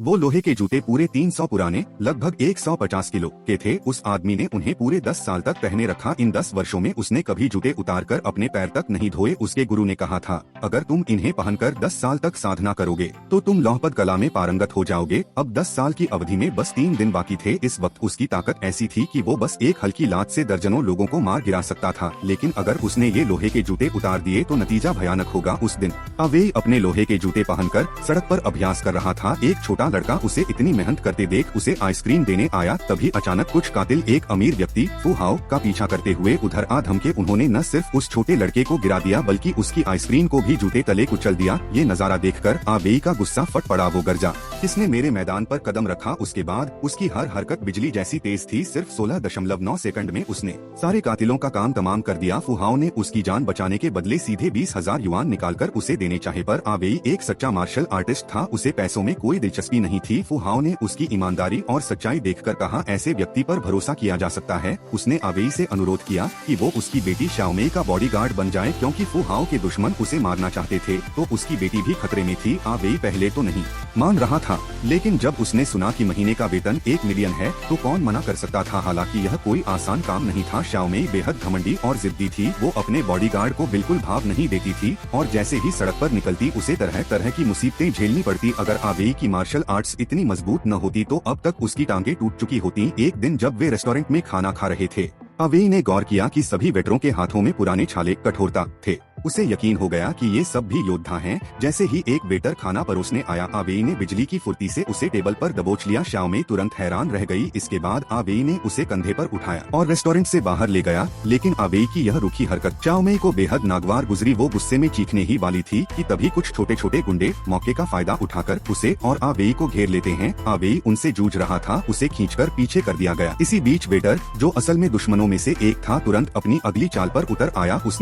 वो लोहे के जूते पूरे 300 पुराने, लगभग 150 किलो के थे। उस आदमी ने उन्हें पूरे 10 साल तक पहने रखा। इन 10 वर्षों में उसने कभी जूते उतारकर अपने पैर तक नहीं धोए। उसके गुरु ने कहा था, अगर तुम इन्हें पहनकर 10 साल तक साधना करोगे तो तुम लौहपद कला में पारंगत हो जाओगे। अब 10 साल की अवधि में बस 3 दिन बाकी थे। इस वक्त उसकी ताकत ऐसी थी कि वो बस एक हल्की लात से दर्जनों लोगों को मार गिरा सकता था। लेकिन अगर उसने ये लोहे के जूते उतार दिए तो नतीजा भयानक होगा। उस दिन अवेई अपने लोहे के जूते पहनकर सड़क पर अभ्यास कर रहा था। एक छोटा लड़का उसे इतनी मेहनत करते देख उसे आइसक्रीम देने आया। तभी अचानक कुछ कातिल एक अमीर व्यक्ति फू हाओ का पीछा करते हुए उधर आ धमके। उन्होंने न सिर्फ उस छोटे लड़के को गिरा दिया बल्कि उसकी आइसक्रीम को भी जूते तले कुचल दिया। ये नजारा देखकर अवेई का गुस्सा फट पड़ा। वो गरजा, किसने मेरे मैदान पर कदम रखा? उसके बाद उसकी हर हरकत बिजली जैसी तेज थी। सिर्फ 16.9 सेकंड में उसने सारे कातिलों का काम तमाम कर दिया। फू हाओ ने उसकी जान बचाने के बदले सीधे 20,000 युआन निकालकर उसे देने चाहे, पर अवेई एक सच्चा मार्शल आर्टिस्ट था। उसे पैसों में कोई दिलचस्पी नहीं थी। फू हाओ ने उसकी ईमानदारी और सच्चाई देखकर कहा, ऐसे व्यक्ति पर भरोसा किया जा सकता है। उसने अवेई से अनुरोध किया कि वो उसकी बेटी शाओमेई का बॉडीगार्ड बन जाए, क्योंकि फू हाओ के दुश्मन उसे मारना चाहते थे तो उसकी बेटी भी खतरे में थी। अवेई पहले तो नहीं मान रहा था, लेकिन जब उसने सुना कि महीने का वेतन 1 मिलियन है तो कौन मना कर सकता था। हालांकि यह कोई आसान काम नहीं था। शाओमेई बेहद घमंडी और जिद्दी थी। वो अपने बॉडीगार्ड को बिल्कुल भाव नहीं देती थी और जैसे ही सड़क पर निकलती उसे तरह तरह की मुसीबतें झेलनी पड़ती। अगर अवेई की मार्शल आर्ट्स इतनी मजबूत न होती तो अब तक उसकी टांगें टूट चुकी होती। एक दिन जब वे रेस्टोरेंट में खाना खा रहे थे, अवेई ने गौर किया कि सभी वेटरों के हाथों में पुराने छाले कठोरता थे। उसे यकीन हो गया कि ये सब भी योद्धा हैं। जैसे ही एक वेटर खाना परोसने आया, अवेई ने बिजली की फुर्ती से उसे टेबल पर दबोच लिया। शाओमेई तुरंत हैरान रह गई। इसके बाद अवेई ने उसे कंधे पर उठाया और रेस्टोरेंट से बाहर ले गया। लेकिन अवेई की यह रूखी हरकत शाओमेई को बेहद नागवार गुजरी। वो गुस्से में चीखने ही वाली थी कि तभी कुछ छोटे छोटे गुंडे मौके का फायदा उठाकर उसे और अवेई को घेर लेते हैं। अवेई उनसे जूझ रहा था, उसे खींचकर पीछे कर दिया गया। इसी बीच वेटर, जो असल में दुश्मनों में से एक था, तुरंत अपनी अगली चाल पर उतर आया। उसने